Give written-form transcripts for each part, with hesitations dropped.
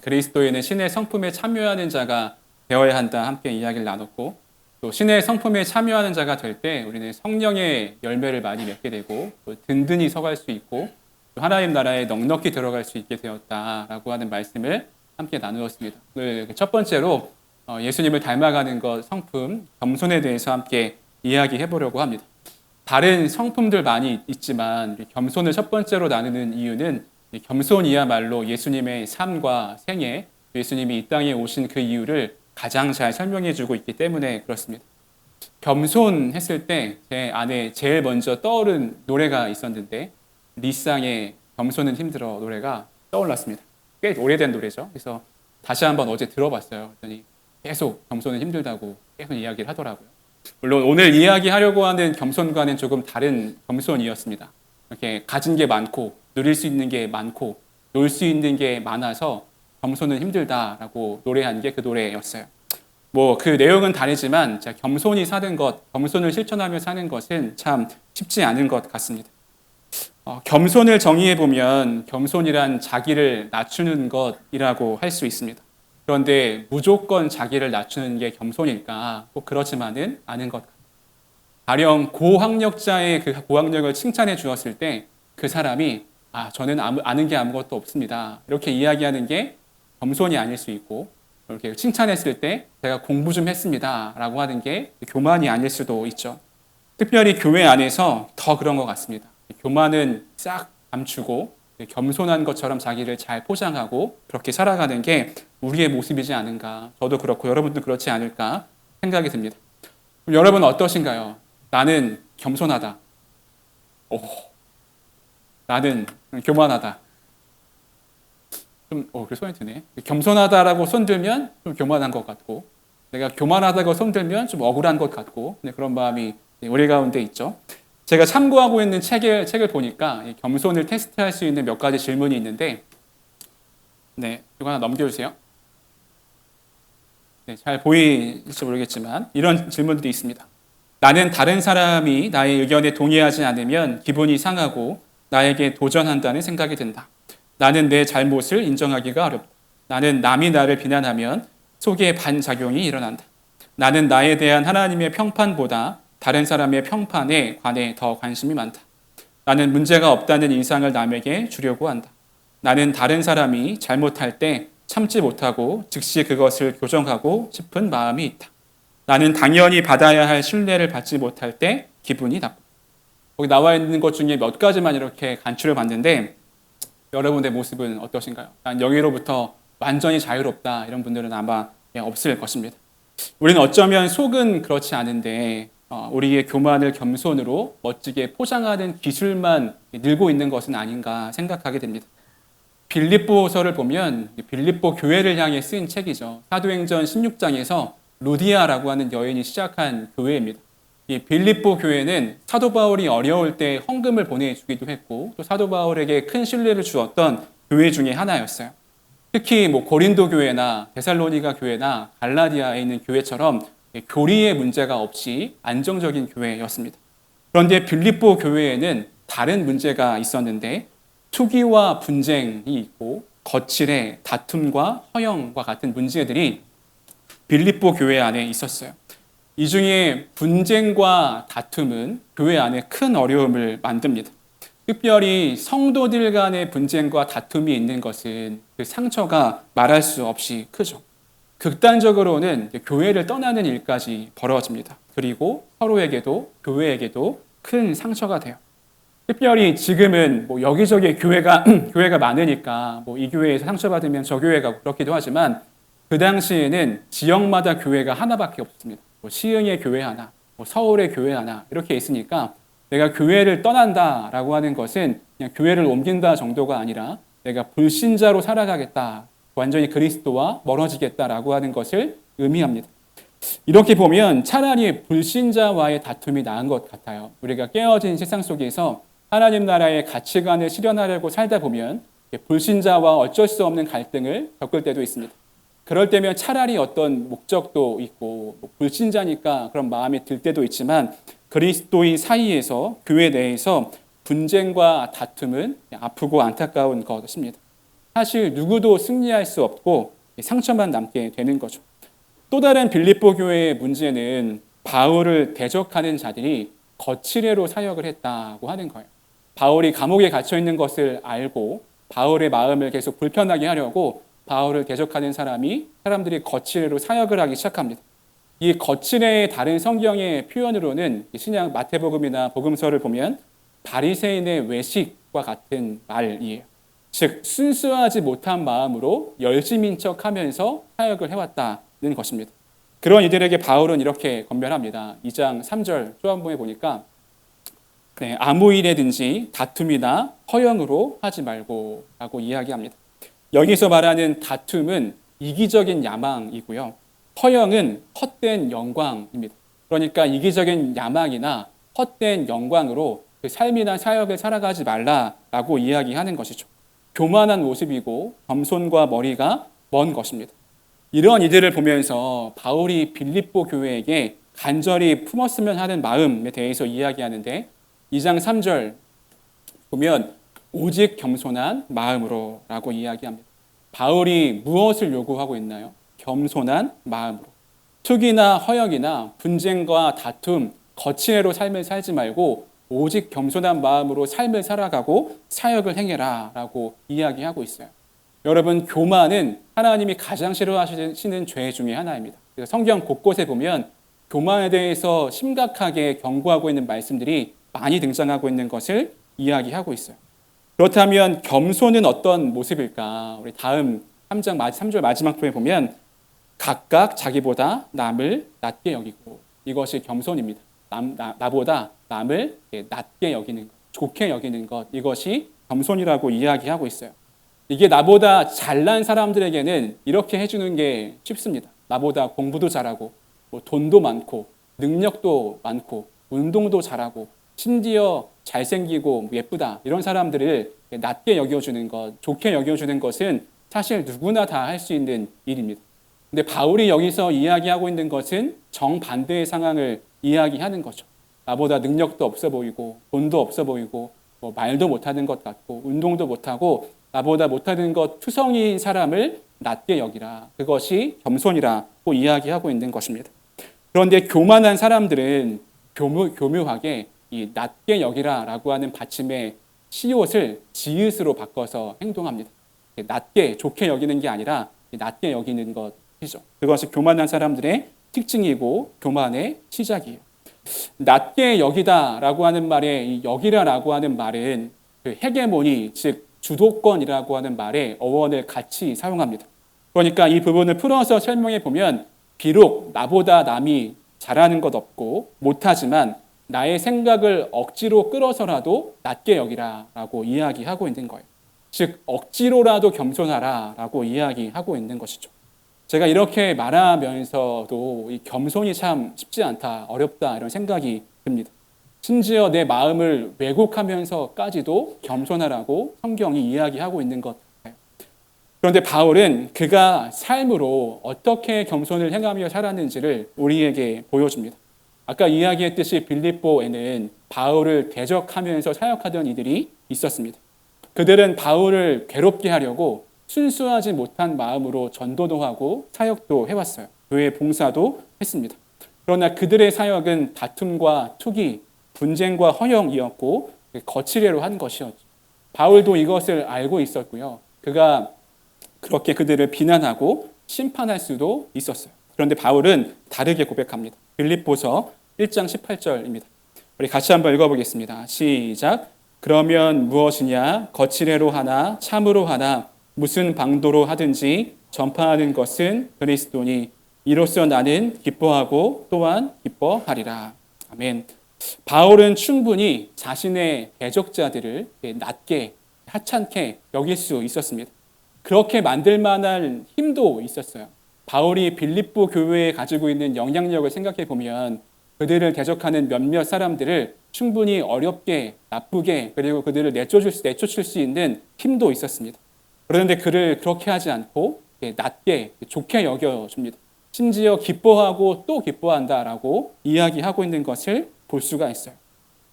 그리스도인은 신의 성품에 참여하는 자가 되어야 한다 함께 이야기를 나눴고 또 신의 성품에 참여하는 자가 될 때 우리는 성령의 열매를 많이 맺게 되고 또 든든히 서갈 수 있고 또 하나님 나라에 넉넉히 들어갈 수 있게 되었다라고 하는 말씀을 함께 나누었습니다. 오늘 첫 번째로 예수님을 닮아가는 것 성품 겸손에 대해서 함께 이야기해 보려고 합니다. 다른 성품들 많이 있지만 겸손을 첫 번째로 나누는 이유는 겸손이야말로 예수님의 삶과 생애, 예수님이 이 땅에 오신 그 이유를 가장 잘 설명해 주고 있기 때문에 그렇습니다. 겸손했을 때 제 안에 제일 먼저 떠오른 노래가 있었는데 리쌍의 겸손은 힘들어 노래가 떠올랐습니다. 꽤 오래된 노래죠. 그래서 다시 한번 어제 들어봤어요. 그랬더니 계속 겸손은 힘들다고 계속 이야기를 하더라고요. 물론 오늘 이야기하려고 하는 겸손과는 조금 다른 겸손이었습니다. 이렇게 가진 게 많고 누릴 수 있는 게 많고 놀 수 있는 게 많아서 겸손은 힘들다라고 노래한 게 그 노래였어요. 뭐 그 내용은 다르지만 겸손히 사는 것, 겸손을 실천하며 사는 것은 참 쉽지 않은 것 같습니다. 겸손을 정의해 보면 겸손이란 자기를 낮추는 것이라고 할 수 있습니다. 그런데 무조건 자기를 낮추는 게 겸손일까? 꼭 그렇지만은 않은 것 같아요. 가령 고학력자의 그 고학력을 칭찬해 주었을 때 그 사람이 저는 아는 게 아무것도 없습니다. 이렇게 이야기하는 게 겸손이 아닐 수 있고 이렇게 칭찬했을 때 제가 공부 좀 했습니다. 라고 하는 게 교만이 아닐 수도 있죠. 특별히 교회 안에서 더 그런 것 같습니다. 교만은 싹 감추고 겸손한 것처럼 자기를 잘 포장하고 그렇게 살아가는 게 우리의 모습이지 않은가. 저도 그렇고 여러분도 그렇지 않을까 생각이 듭니다. 그럼 여러분 어떠신가요? 나는 겸손하다. 나는 교만하다. 좀 그 손이 드네. 겸손하다라고 손들면 좀 교만한 것 같고 내가 교만하다고 손들면 좀 억울한 것 같고 그런 마음이 우리 가운데 있죠. 제가 참고하고 있는 책을 보니까 겸손을 테스트할 수 있는 몇 가지 질문이 있는데 이거 하나 넘겨주세요. 잘 보이실지 모르겠지만 이런 질문들이 있습니다. 나는 다른 사람이 나의 의견에 동의하지 않으면 기분이 상하고 나에게 도전한다는 생각이 든다. 나는 내 잘못을 인정하기가 어렵다. 나는 남이 나를 비난하면 속에 반작용이 일어난다. 나는 나에 대한 하나님의 평판보다 다른 사람의 평판에 관해 더 관심이 많다. 나는 문제가 없다는 인상을 남에게 주려고 한다. 나는 다른 사람이 잘못할 때 참지 못하고 즉시 그것을 교정하고 싶은 마음이 있다. 나는 당연히 받아야 할 신뢰를 받지 못할 때 기분이 나쁘다. 거기 나와 있는 것 중에 몇 가지만 이렇게 간추려 봤는데 여러분의 모습은 어떠신가요? 난 여기로부터 완전히 자유롭다 이런 분들은 아마 없을 것입니다. 우리는 어쩌면 속은 그렇지 않은데 우리의 교만을 겸손으로 멋지게 포장하는 기술만 늘고 있는 것은 아닌가 생각하게 됩니다. 빌립보서를 보면 빌립보 교회를 향해 쓰인 책이죠. 사도행전 16장에서 루디아라고 하는 여인이 시작한 교회입니다. 이 빌립보 교회는 사도 바울이 어려울 때 헌금을 보내주기도 했고 또 사도 바울에게 큰 신뢰를 주었던 교회 중에 하나였어요. 특히 고린도 교회나 데살로니가 교회나 갈라디아에 있는 교회처럼 교리의 문제가 없이 안정적인 교회였습니다. 그런데 빌립보 교회에는 다른 문제가 있었는데 투기와 분쟁이 있고 거칠의 다툼과 허영과 같은 문제들이 빌립보 교회 안에 있었어요. 이 중에 분쟁과 다툼은 교회 안에 큰 어려움을 만듭니다. 특별히 성도들 간의 분쟁과 다툼이 있는 것은 그 상처가 말할 수 없이 크죠. 극단적으로는 교회를 떠나는 일까지 벌어집니다. 그리고 서로에게도 교회에게도 큰 상처가 돼요. 특별히 지금은 여기저기 교회가 많으니까 이 교회에서 상처받으면 저 교회가 그렇기도 하지만 그 당시에는 지역마다 교회가 하나밖에 없습니다. 시흥의 교회 하나, 서울의 교회 하나 이렇게 있으니까 내가 교회를 떠난다라고 하는 것은 그냥 교회를 옮긴다 정도가 아니라 내가 불신자로 살아가겠다, 완전히 그리스도와 멀어지겠다라고 하는 것을 의미합니다. 이렇게 보면 차라리 불신자와의 다툼이 나은 것 같아요. 우리가 깨어진 세상 속에서 하나님 나라의 가치관을 실현하려고 살다 보면 불신자와 어쩔 수 없는 갈등을 겪을 때도 있습니다. 그럴 때면 차라리 어떤 목적도 있고 불신자니까 그런 마음이 들 때도 있지만 그리스도인 사이에서 교회 내에서 분쟁과 다툼은 아프고 안타까운 것입니다. 사실 누구도 승리할 수 없고 상처만 남게 되는 거죠. 또 다른 빌립보 교회의 문제는 바울을 대적하는 자들이 거칠애로 사역을 했다고 하는 거예요. 바울이 감옥에 갇혀 있는 것을 알고 바울의 마음을 계속 불편하게 하려고 바울을 대적하는 사람들이 거칠애로 사역을 하기 시작합니다. 이 거칠애의 다른 성경의 표현으로는 신약 마태복음이나 복음서를 보면 바리새인의 외식과 같은 말이에요. 즉 순수하지 못한 마음으로 열심인 척하면서 사역을 해왔다는 것입니다. 그런 이들에게 바울은 이렇게 권면합니다. 2장 3절 초반부에 보니까 아무 일에든지 다툼이나 허영으로 하지 말고 라고 이야기합니다. 여기서 말하는 다툼은 이기적인 야망이고요. 허영은 헛된 영광입니다. 그러니까 이기적인 야망이나 헛된 영광으로 그 삶이나 사역을 살아가지 말라라고 이야기하는 것이죠. 교만한 모습이고 겸손과 머리가 먼 것입니다. 이런 이들을 보면서 바울이 빌립보 교회에게 간절히 품었으면 하는 마음에 대해서 이야기하는데 2장 3절 보면 오직 겸손한 마음으로 라고 이야기합니다. 바울이 무엇을 요구하고 있나요? 겸손한 마음으로. 투기나 허영이나 분쟁과 다툼, 거칠애로 삶을 살지 말고 오직 겸손한 마음으로 삶을 살아가고 사역을 행해라 라고 이야기하고 있어요. 여러분, 교만은 하나님이 가장 싫어하시는 죄 중에 하나입니다. 그래서 성경 곳곳에 보면 교만에 대해서 심각하게 경고하고 있는 말씀들이 많이 등장하고 있는 것을 이야기하고 있어요. 그렇다면 겸손은 어떤 모습일까? 우리 다음 3절 마지막 부에 보면 각각 자기보다 남을 낮게 여기고, 이것이 겸손입니다. 나보다 남을 낮게 여기는 것, 좋게 여기는 것, 이것이 겸손이라고 이야기하고 있어요. 이게 나보다 잘난 사람들에게는 이렇게 해주는 게 쉽습니다. 나보다 공부도 잘하고 돈도 많고 능력도 많고 운동도 잘하고 심지어 잘생기고 예쁘다, 이런 사람들을 낮게 여겨주는 것, 좋게 여겨주는 것은 사실 누구나 다 할 수 있는 일입니다. 근데 바울이 여기서 이야기하고 있는 것은 정반대의 상황을 이야기하는 거죠. 나보다 능력도 없어 보이고 돈도 없어 보이고 말도 못하는 것 같고 운동도 못하고 나보다 못하는 것 투성이인 사람을 낮게 여기라. 그것이 겸손이라고 이야기하고 있는 것입니다. 그런데 교만한 사람들은 교묘하게 이 낮게 여기라라고 하는 받침의 시옷을 지읒으로 바꿔서 행동합니다. 낮게 좋게 여기는 게 아니라 낮게 여기는 것이죠. 그것이 교만한 사람들의 특징이고 교만의 시작이에요. 낮게 여기다라고 하는 말에 이 여기라라고 하는 말은 그 헤게모니, 즉 주도권이라고 하는 말의 어원을 같이 사용합니다. 그러니까 이 부분을 풀어서 설명해 보면 비록 나보다 남이 잘하는 것 없고 못하지만 나의 생각을 억지로 끌어서라도 낮게 여기라라고 이야기하고 있는 거예요. 즉 억지로라도 겸손하라라고 이야기하고 있는 것이죠. 제가 이렇게 말하면서도 이 겸손이 참 쉽지 않다, 어렵다 이런 생각이 듭니다. 심지어 내 마음을 왜곡하면서까지도 겸손하라고 성경이 이야기하고 있는 것 같아요. 그런데 바울은 그가 삶으로 어떻게 겸손을 행하며 살았는지를 우리에게 보여줍니다. 아까 이야기했듯이 빌립보에는 바울을 대적하면서 사역하던 이들이 있었습니다. 그들은 바울을 괴롭게 하려고 순수하지 못한 마음으로 전도도 하고 사역도 해왔어요. 교회 봉사도 했습니다. 그러나 그들의 사역은 다툼과 투기, 분쟁과 허영이었고 거칠애로 한 것이었죠. 바울도 이것을 알고 있었고요. 그가 그렇게 그들을 비난하고 심판할 수도 있었어요. 그런데 바울은 다르게 고백합니다. 빌립보서 1장 18절입니다. 우리 같이 한번 읽어보겠습니다. 시작. 그러면 무엇이냐? 거칠애로 하나 참으로 하나 무슨 방도로 하든지 전파하는 것은 그리스도니 이로써 나는 기뻐하고 또한 기뻐하리라. 아멘. 바울은 충분히 자신의 대적자들을 낮게 하찮게 여길 수 있었습니다. 그렇게 만들 만한 힘도 있었어요. 바울이 빌립보 교회에 가지고 있는 영향력을 생각해 보면 그들을 대적하는 몇몇 사람들을 충분히 어렵게, 나쁘게, 그리고 그들을 내쫓을 수 있는 힘도 있었습니다. 그런데 그를 그렇게 하지 않고 낮게, 좋게 여겨줍니다. 심지어 기뻐하고 또 기뻐한다라고 이야기하고 있는 것을 볼 수가 있어요.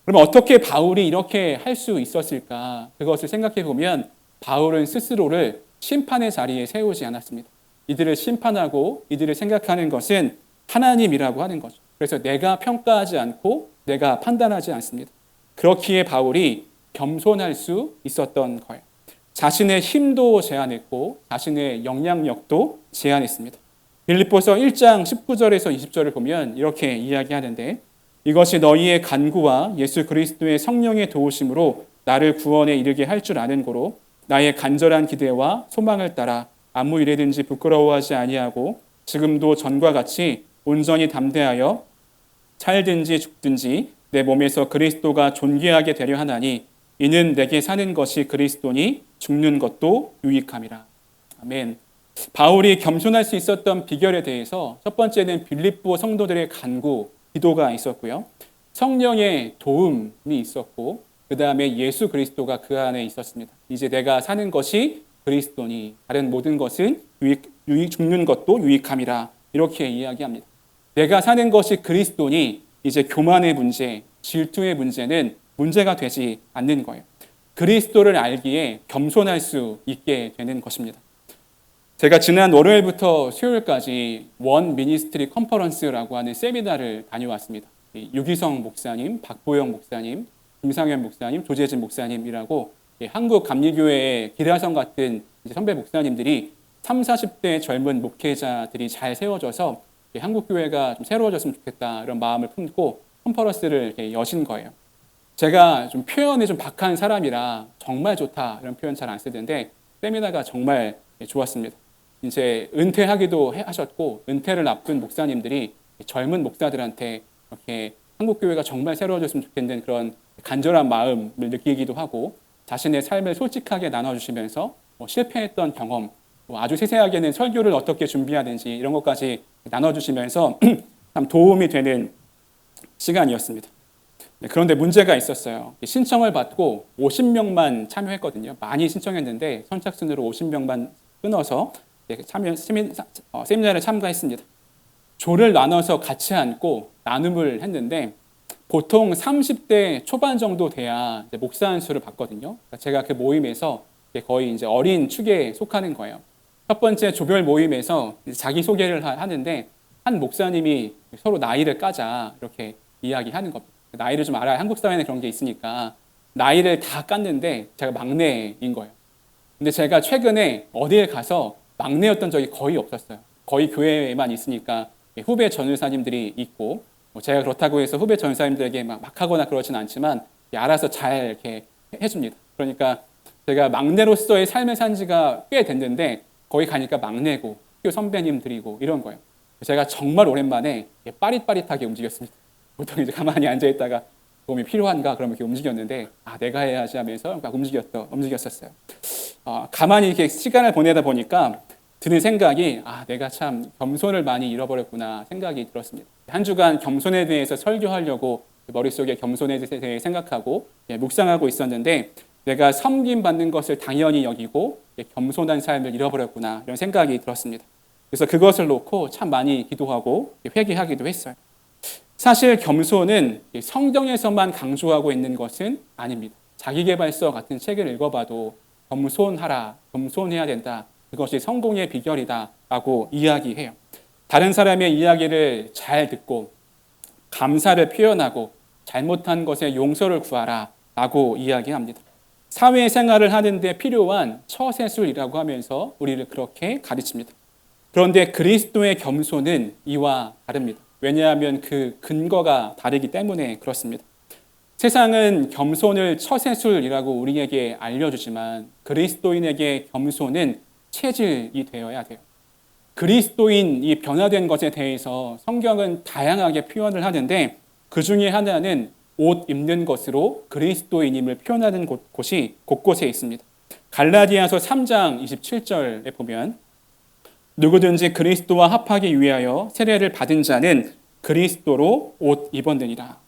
그러면 어떻게 바울이 이렇게 할 수 있었을까? 그것을 생각해 보면 바울은 스스로를 심판의 자리에 세우지 않았습니다. 이들을 심판하고 이들을 생각하는 것은 하나님이라고 하는 거죠. 그래서 내가 평가하지 않고 내가 판단하지 않습니다. 그렇기에 바울이 겸손할 수 있었던 거예요. 자신의 힘도 제한했고 자신의 영향력도 제한했습니다. 빌립보서 1장 19절에서 20절을 보면 이렇게 이야기하는데 이것이 너희의 간구와 예수 그리스도의 성령의 도우심으로 나를 구원에 이르게 할 줄 아는 고로 나의 간절한 기대와 소망을 따라 아무 일에든지 부끄러워하지 아니하고 지금도 전과 같이 온전히 담대하여 살든지 죽든지 내 몸에서 그리스도가 존귀하게 되려 하나니 이는 내게 사는 것이 그리스도니 죽는 것도 유익함이라. 아멘. 바울이 겸손할 수 있었던 비결에 대해서 첫 번째는 빌립보 성도들의 간구, 기도가 있었고요. 성령의 도움이 있었고 그 다음에 예수 그리스도가 그 안에 있었습니다. 이제 내가 사는 것이 그리스도니 다른 모든 것은 죽는 것도 유익함이라 이렇게 이야기합니다. 내가 사는 것이 그리스도니 이제 교만의 문제, 질투의 문제는 문제가 되지 않는 거예요. 그리스도를 알기에 겸손할 수 있게 되는 것입니다. 제가 지난 월요일부터 수요일까지 원 미니스트리 컨퍼런스라고 하는 세미나를 다녀왔습니다. 유기성 목사님, 박보영 목사님, 김상현 목사님, 조재진 목사님이라고 한국 감리교회의 기라성 같은 선배 목사님들이 30, 40대 젊은 목회자들이 잘 세워져서 한국 교회가 좀 새로워졌으면 좋겠다 이런 마음을 품고 컨퍼런스를 여신 거예요. 제가 좀 표현이 좀 박한 사람이라 정말 좋다 이런 표현 잘 안 쓰는데 세미나가 정말 좋았습니다. 이제 은퇴하기도 하셨고 은퇴를 앞둔 목사님들이 젊은 목사들한테 이렇게 한국 교회가 정말 새로워졌으면 좋겠는 그런 간절한 마음을 느끼기도 하고 자신의 삶을 솔직하게 나눠주시면서 실패했던 경험, 아주 세세하게는 설교를 어떻게 준비하는지 이런 것까지 나눠주시면서 참 도움이 되는 시간이었습니다. 그런데 문제가 있었어요. 신청을 받고 50명만 참여했거든요. 많이 신청했는데 선착순으로 50명만 끊어서 세미나를 참가했습니다. 조를 나눠서 같이 앉고 나눔을 했는데 보통 30대 초반 정도 돼야 목사 한 수를 받거든요. 제가 그 모임에서 거의 이제 어린 축에 속하는 거예요. 첫 번째 조별 모임에서 자기 소개를 하는데 한 목사님이 서로 나이를 까자 이렇게 이야기하는 겁니다. 나이를 좀 알아야 한국 사회는 그런 게 있으니까 나이를 다 깠는데 제가 막내인 거예요. 근데 제가 최근에 어디에 가서 막내였던 적이 거의 없었어요. 거의 교회에만 있으니까 후배 전도사님들이 있고 제가 그렇다고 해서 후배 전도사님들에게 막 하거나 그러진 않지만 알아서 잘 이렇게 해줍니다. 그러니까 제가 막내로서의 삶을 산 지가 꽤 됐는데 거기 가니까 막내고 학교 선배님들이고 이런 거예요. 제가 정말 오랜만에 빠릿빠릿하게 움직였습니다. 보통 이제 가만히 앉아있다가 도움이 필요한가 그러면 이렇게 움직였는데 내가 해야지 하면서 막 움직였었어요. 가만히 이렇게 시간을 보내다 보니까 드는 생각이 내가 참 겸손을 많이 잃어버렸구나 생각이 들었습니다. 한 주간 겸손에 대해서 설교하려고 머릿속에 겸손에 대해 생각하고 묵상하고 있었는데 내가 섬김받는 것을 당연히 여기고 겸손한 삶을 잃어버렸구나 이런 생각이 들었습니다. 그래서 그것을 놓고 참 많이 기도하고 회개하기도 했어요. 사실 겸손은 성경에서만 강조하고 있는 것은 아닙니다. 자기계발서 같은 책을 읽어봐도 겸손하라, 겸손해야 된다. 그것이 성공의 비결이다라고 이야기해요. 다른 사람의 이야기를 잘 듣고 감사를 표현하고 잘못한 것에 용서를 구하라라고 이야기합니다. 사회생활을 하는데 필요한 처세술이라고 하면서 우리를 그렇게 가르칩니다. 그런데 그리스도의 겸손은 이와 다릅니다. 왜냐하면 그 근거가 다르기 때문에 그렇습니다. 세상은 겸손을 처세술이라고 우리에게 알려주지만 그리스도인에게 겸손은 체질이 되어야 돼요. 그리스도인이 변화된 것에 대해서 성경은 다양하게 표현을 하는데 그 중에 하나는 옷 입는 것으로 그리스도인임을 표현하는 곳이 곳곳에 있습니다. 갈라디아서 3장 27절에 보면 누구든지 그리스도와 합하기 위하여 세례를 받은 자는 그리스도로 옷 입었느니라.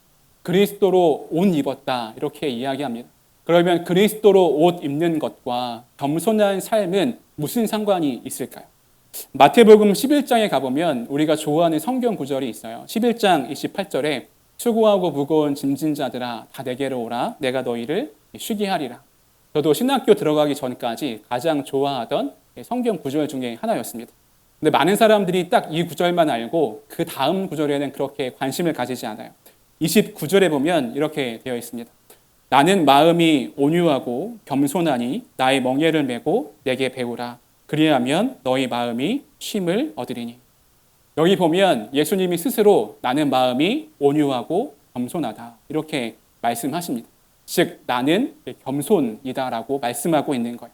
그리스도로 옷 입었다 이렇게 이야기합니다. 그러면 그리스도로 옷 입는 것과 겸손한 삶은 무슨 상관이 있을까요? 마태복음 11장에 가보면 우리가 좋아하는 성경 구절이 있어요. 11장 28절에 수고하고 무거운 짐진 자들아 다 내게로 오라 내가 너희를 쉬게 하리라. 저도 신학교 들어가기 전까지 가장 좋아하던 성경 구절 중에 하나였습니다. 근데 많은 사람들이 딱 이 구절만 알고 그 다음 구절에는 그렇게 관심을 가지지 않아요. 29절에 보면 이렇게 되어 있습니다. 나는 마음이 온유하고 겸손하니 나의 멍에를 메고 내게 배우라. 그리하면 너희 마음이 쉼을 얻으리니. 여기 보면 예수님이 스스로 나는 마음이 온유하고 겸손하다 이렇게 말씀하십니다. 즉 나는 겸손이다라고 말씀하고 있는 거예요.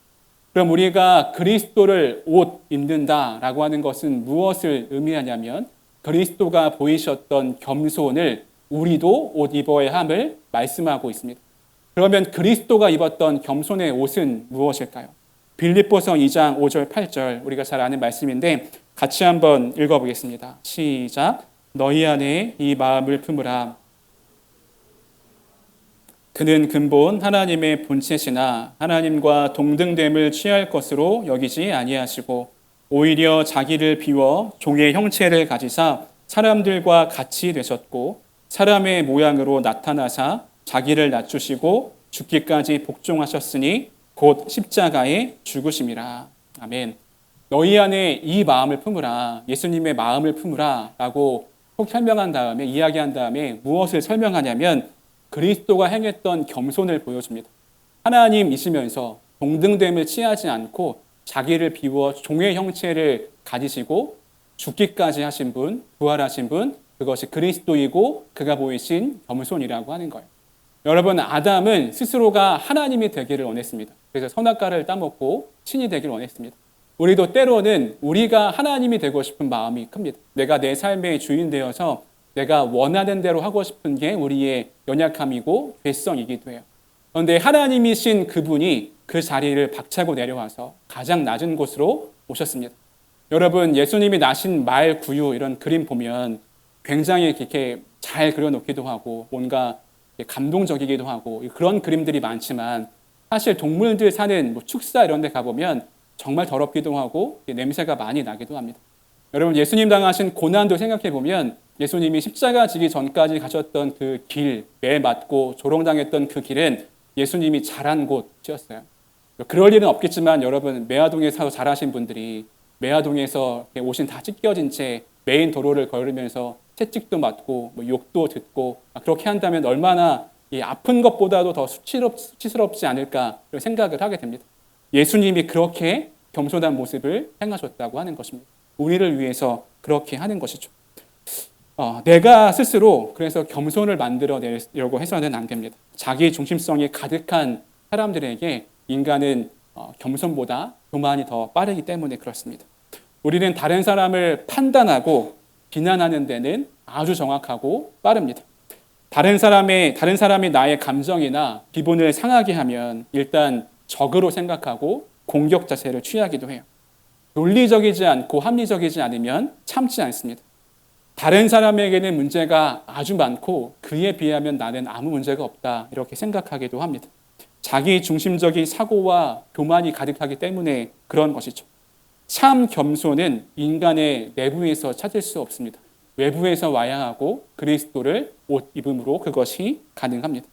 그럼 우리가 그리스도를 옷 입는다라고 하는 것은 무엇을 의미하냐면 그리스도가 보이셨던 겸손을 우리도 옷 입어야 함을 말씀하고 있습니다. 그러면 그리스도가 입었던 겸손의 옷은 무엇일까요? 빌립보서 2장 5절 8절 우리가 잘 아는 말씀인데 같이 한번 읽어보겠습니다. 시작. 너희 안에 이 마음을 품으라. 그는 근본 하나님의 본체시나 하나님과 동등됨을 취할 것으로 여기지 아니하시고 오히려 자기를 비워 종의 형체를 가지사 사람들과 같이 되셨고 사람의 모양으로 나타나사 자기를 낮추시고 죽기까지 복종하셨으니 곧 십자가에 죽으심이라. 아멘. 너희 안에 이 마음을 품으라. 예수님의 마음을 품으라 라고 꼭 설명한 다음에 이야기한 다음에 무엇을 설명하냐면 그리스도가 행했던 겸손을 보여줍니다. 하나님이시면서 동등됨을 취하지 않고 자기를 비워 종의 형체를 가지시고 죽기까지 하신 분, 부활하신 분, 그것이 그리스도이고 그가 보이신 겸손이라고 하는 거예요. 여러분, 아담은 스스로가 하나님이 되기를 원했습니다. 그래서 선악과를 따먹고 신이 되기를 원했습니다. 우리도 때로는 우리가 하나님이 되고 싶은 마음이 큽니다. 내가 내 삶의 주인 되어서 내가 원하는 대로 하고 싶은 게 우리의 연약함이고 죄성이기도 해요. 그런데 하나님이신 그분이 그 자리를 박차고 내려와서 가장 낮은 곳으로 오셨습니다. 여러분, 예수님이 나신 말, 구유 이런 그림 보면 굉장히 이렇게 잘 그려놓기도 하고 뭔가 감동적이기도 하고 그런 그림들이 많지만 사실 동물들 사는 축사 이런 데 가보면 정말 더럽기도 하고 냄새가 많이 나기도 합니다. 여러분, 예수님 당하신 고난도 생각해 보면 예수님이 십자가 지기 전까지 가셨던 그 길, 매 맞고 조롱당했던 그 길은 예수님이 자란 곳이었어요. 그럴 일은 없겠지만 여러분, 매화동에서 자라신 분들이 매화동에서 옷이 다 찢겨진 채 메인 도로를 걸으면서 채찍도 맞고 욕도 듣고 그렇게 한다면 얼마나 이 아픈 것보다도 더 수치스럽지 않을까 생각을 하게 됩니다. 예수님이 그렇게 겸손한 모습을 행하셨다고 하는 것입니다. 우리를 위해서 그렇게 하는 것이죠. 내가 스스로 그래서 겸손을 만들어내려고 해서는 안 됩니다. 자기 중심성이 가득한 사람들에게 인간은 겸손보다 교만이 더 빠르기 때문에 그렇습니다. 우리는 다른 사람을 판단하고 비난하는 데는 아주 정확하고 빠릅니다. 다른 사람이 나의 감정이나 기분을 상하게 하면 일단 적으로 생각하고 공격 자세를 취하기도 해요. 논리적이지 않고 합리적이지 않으면 참지 않습니다. 다른 사람에게는 문제가 아주 많고 그에 비하면 나는 아무 문제가 없다 이렇게 생각하기도 합니다. 자기 중심적인 사고와 교만이 가득하기 때문에 그런 것이죠. 참 겸손은 인간의 내부에서 찾을 수 없습니다. 외부에서 와야 하고 그리스도를 옷 입음으로 그것이 가능합니다.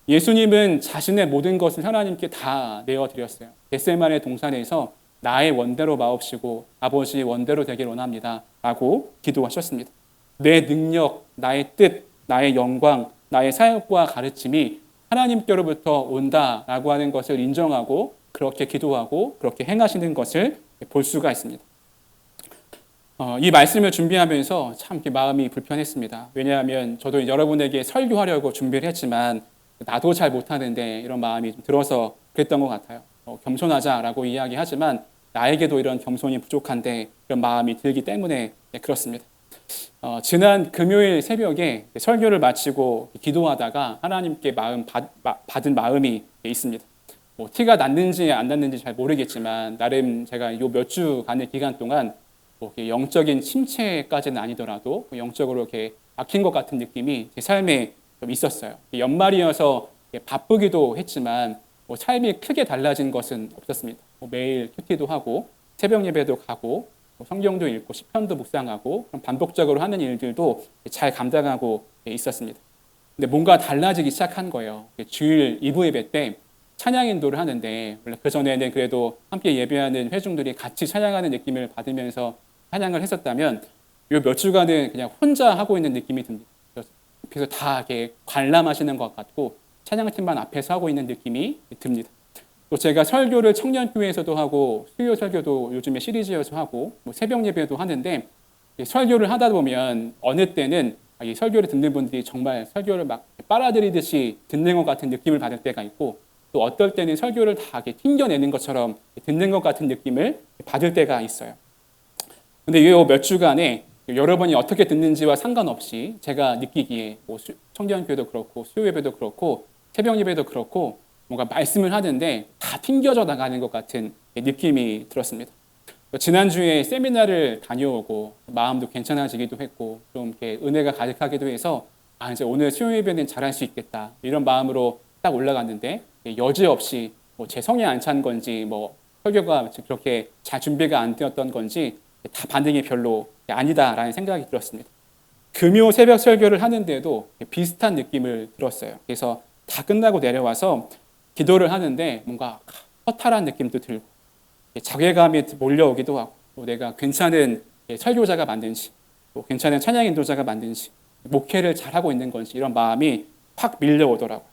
예수님은 자신의 모든 것을 하나님께 다 내어드렸어요. 겟세마네 동산에서 나의 원대로 마옵시고 아버지의 원대로 되길 원합니다 라고 기도하셨습니다. 내 능력, 나의 뜻, 나의 영광, 나의 사역과 가르침이 하나님께로부터 온다라고 하는 것을 인정하고 그렇게 기도하고 그렇게 행하시는 것을 볼 수가 있습니다. 이 말씀을 준비하면서 참 마음이 불편했습니다. 왜냐하면 저도 여러분에게 설교하려고 준비를 했지만 나도 잘 못하는데 이런 마음이 좀 들어서 그랬던 것 같아요. 겸손하자라고 이야기하지만 나에게도 이런 겸손이 부족한데 이런 마음이 들기 때문에 그렇습니다. 지난 금요일 새벽에 설교를 마치고 기도하다가 하나님께 받은 마음이 있습니다. 티가 났는지 안 났는지 잘 모르겠지만 나름 제가 요 몇 주간의 기간 동안 영적인 침체까지는 아니더라도 영적으로 이렇게 막힌 것 같은 느낌이 제 삶에 좀 있었어요. 연말이어서 바쁘기도 했지만 삶이 크게 달라진 것은 없었습니다. 매일 큐티도 하고 새벽 예배도 가고 성경도 읽고 시편도 묵상하고 반복적으로 하는 일들도 잘 감당하고 있었습니다. 근데 뭔가 달라지기 시작한 거예요. 주일 2부 예배 때 찬양 인도를 하는데 원래 그 전에는 그래도 함께 예배하는 회중들이 같이 찬양하는 느낌을 받으면서 찬양을 했었다면 요 몇 주간은 그냥 혼자 하고 있는 느낌이 듭니다. 그래서 다 이렇게 관람하시는 것 같고 찬양팀만 앞에서 하고 있는 느낌이 듭니다. 또 제가 설교를 청년교회에서도 하고 수요 설교도 요즘에 시리즈여서 하고 뭐 새벽 예배도 하는데 설교를 하다 보면 어느 때는 이 설교를 듣는 분들이 정말 설교를 막 빨아들이듯이 듣는 것 같은 느낌을 받을 때가 있고 또 어떨 때는 설교를 다 이렇게 튕겨내는 것처럼 듣는 것 같은 느낌을 받을 때가 있어요. 근데 이 몇 주간에 여러분이 어떻게 듣는지와 상관없이 제가 느끼기에 뭐 청년교회도 그렇고 수요 예배도 그렇고 새벽 예배도 그렇고 뭔가 말씀을 하는데 다 튕겨져 나가는 것 같은 느낌이 들었습니다. 지난주에 세미나를 다녀오고 마음도 괜찮아지기도 했고 좀 이렇게 은혜가 가득하기도 해서 이제 오늘 수요 예배는 잘할 수 있겠다 이런 마음으로 딱 올라갔는데 여지없이 뭐 제 성에 안 찬 건지 뭐 설교가 그렇게 잘 준비가 안 되었던 건지 다 반응이 별로 아니다라는 생각이 들었습니다. 금요 새벽 설교를 하는데도 비슷한 느낌을 들었어요. 그래서 다 끝나고 내려와서 기도를 하는데 뭔가 허탈한 느낌도 들고 자괴감이 몰려오기도 하고 또 내가 괜찮은 설교자가 맞는지 또 괜찮은 찬양 인도자가 맞는지 목회를 잘하고 있는 건지 이런 마음이 확 밀려오더라고요.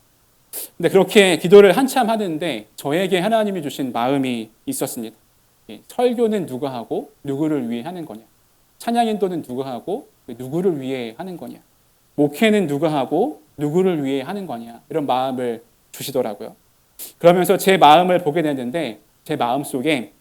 근데 그렇게 기도를 한참 하는데 저에게 하나님이 주신 마음이 있었습니다. 설교는 누가 하고 누구를 위해 하는 거냐? 찬양 인도는 누가 하고 누구를 위해 하는 거냐? 목회는 누가 하고 누구를 위해 하는 거냐? 이런 마음을 주시더라고요. 그러면서 제 마음을 보게 됐는데 제 마음 속에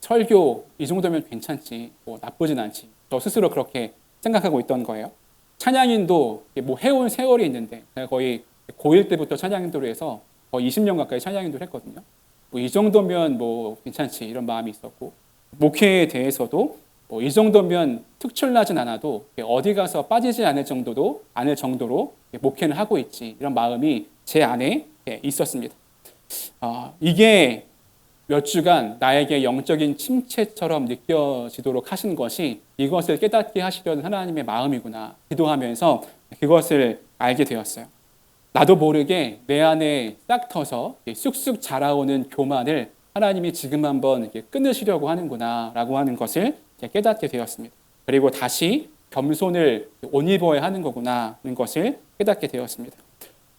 설교 이 정도면 괜찮지, 뭐 나쁘진 않지. 저 스스로 그렇게 생각하고 있던 거예요. 찬양인도 뭐 해온 세월이 있는데 제가 거의 고1 때부터 찬양인도를 해서 거의 20년 가까이 찬양인도를 했거든요. 뭐 이 정도면 뭐 괜찮지 이런 마음이 있었고 목회에 대해서도 뭐 이 정도면 특출나진 않아도 어디 가서 빠지지 않을 정도로 목회를 하고 있지 이런 마음이 제 안에 있었습니다. 이게 몇 주간 나에게 영적인 침체처럼 느껴지도록 하신 것이 이것을 깨닫게 하시려는 하나님의 마음이구나 기도하면서 그것을 알게 되었어요. 나도 모르게 내 안에 싹 터서 쑥쑥 자라오는 교만을 하나님이 지금 한번 끊으시려고 하는구나 라고 하는 것을 깨닫게 되었습니다. 그리고 다시 겸손을 옷 입어야 하는 거구나 하는 것을 깨닫게 되었습니다.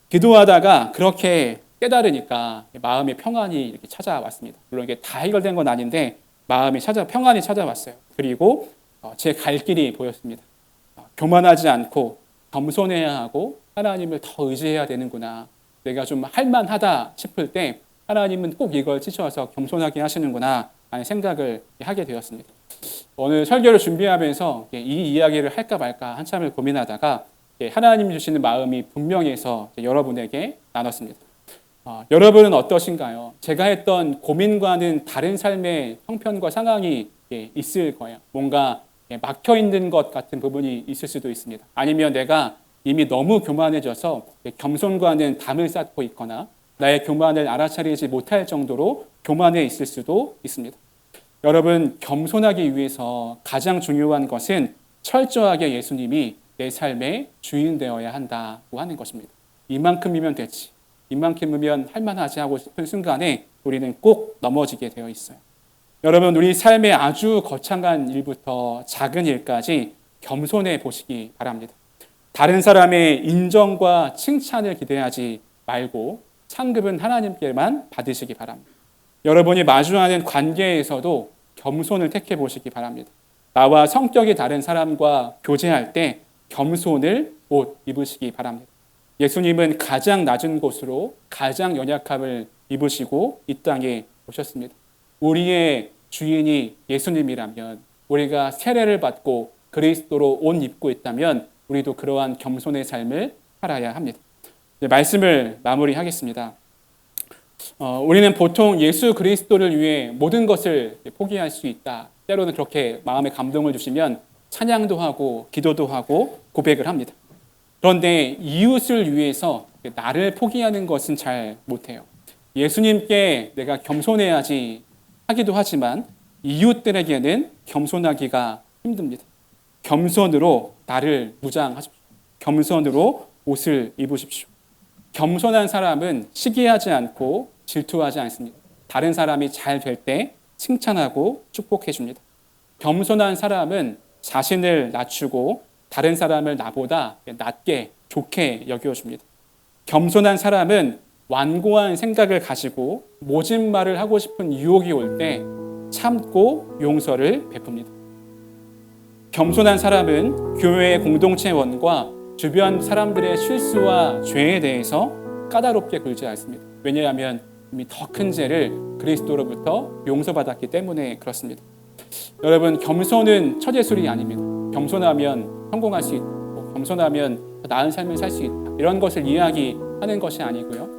기도하다가 그렇게 깨달으니까 마음의 평안이 이렇게 찾아왔습니다. 물론 이게 다 해결된 건 아닌데 평안이 찾아왔어요. 그리고 제 갈 길이 보였습니다. 교만하지 않고 겸손해야 하고 하나님을 더 의지해야 되는구나. 내가 좀 할만하다 싶을 때 하나님은 꼭 이걸 지켜서 겸손하게 하시는구나 하는 생각을 하게 되었습니다. 오늘 설교를 준비하면서 이 이야기를 할까 말까 한참을 고민하다가 하나님이 주시는 마음이 분명해서 여러분에게 나눴습니다. 여러분은 어떠신가요? 제가 했던 고민과는 다른 삶의 형편과 상황이 있을 거예요. 뭔가 막혀 있는 것 같은 부분이 있을 수도 있습니다. 아니면 내가 이미 너무 교만해져서 겸손과는 담을 쌓고 있거나 나의 교만을 알아차리지 못할 정도로 교만해 있을 수도 있습니다. 여러분, 겸손하기 위해서 가장 중요한 것은 철저하게 예수님이 내 삶의 주인 되어야 한다고 하는 것입니다. 이만큼이면 됐지. 이만큼이면 할만하지 하고 싶은 순간에 우리는 꼭 넘어지게 되어 있어요. 여러분, 우리 삶의 아주 거창한 일부터 작은 일까지 겸손해 보시기 바랍니다. 다른 사람의 인정과 칭찬을 기대하지 말고 상급은 하나님께만 받으시기 바랍니다. 여러분이 마주하는 관계에서도 겸손을 택해 보시기 바랍니다. 나와 성격이 다른 사람과 교제할 때 겸손을 옷 입으시기 바랍니다. 예수님은 가장 낮은 곳으로 가장 연약함을 입으시고 이 땅에 오셨습니다. 우리의 주인이 예수님이라면 우리가 세례를 받고 그리스도로 옷 입고 있다면 우리도 그러한 겸손의 삶을 살아야 합니다. 말씀을 마무리하겠습니다. 우리는 보통 예수 그리스도를 위해 모든 것을 포기할 수 있다. 때로는 그렇게 마음에 감동을 주시면 찬양도 하고 기도도 하고 고백을 합니다. 그런데 이웃을 위해서 나를 포기하는 것은 잘 못해요. 예수님께 내가 겸손해야지 하기도 하지만 이웃들에게는 겸손하기가 힘듭니다. 겸손으로 나를 무장하십시오. 겸손으로 옷을 입으십시오. 겸손한 사람은 시기하지 않고 질투하지 않습니다. 다른 사람이 잘 될 때 칭찬하고 축복해 줍니다. 겸손한 사람은 자신을 낮추고 다른 사람을 나보다 낮게 좋게 여겨줍니다. 겸손한 사람은 완고한 생각을 가지고 모진 말을 하고 싶은 유혹이 올 때 참고 용서를 베풉니다. 겸손한 사람은 교회의 공동체원과 주변 사람들의 실수와 죄에 대해서 까다롭게 굴지 않습니다. 왜냐하면 이미 더 큰 죄를 그리스도로부터 용서받았기 때문에 그렇습니다. 여러분, 겸손은 처제술이 아닙니다. 겸손하면 성공할 수 있고 겸손하면 나은 삶을 살 수 있다, 이런 것을 이야기하는 것이 아니고요.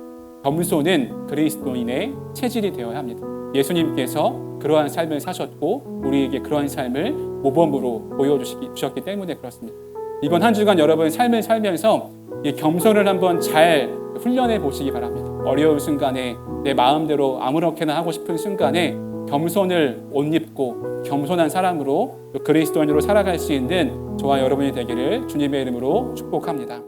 겸손은 그리스도인의 체질이 되어야 합니다. 예수님께서 그러한 삶을 사셨고 우리에게 그러한 삶을 모범으로 보여주셨기 때문에 그렇습니다. 이번 한 주간 여러분 삶을 살면서 이 겸손을 한번 잘 훈련해 보시기 바랍니다. 어려운 순간에 내 마음대로 아무렇게나 하고 싶은 순간에 겸손을 옷 입고 겸손한 사람으로 그리스도인으로 살아갈 수 있는 저와 여러분이 되기를 주님의 이름으로 축복합니다.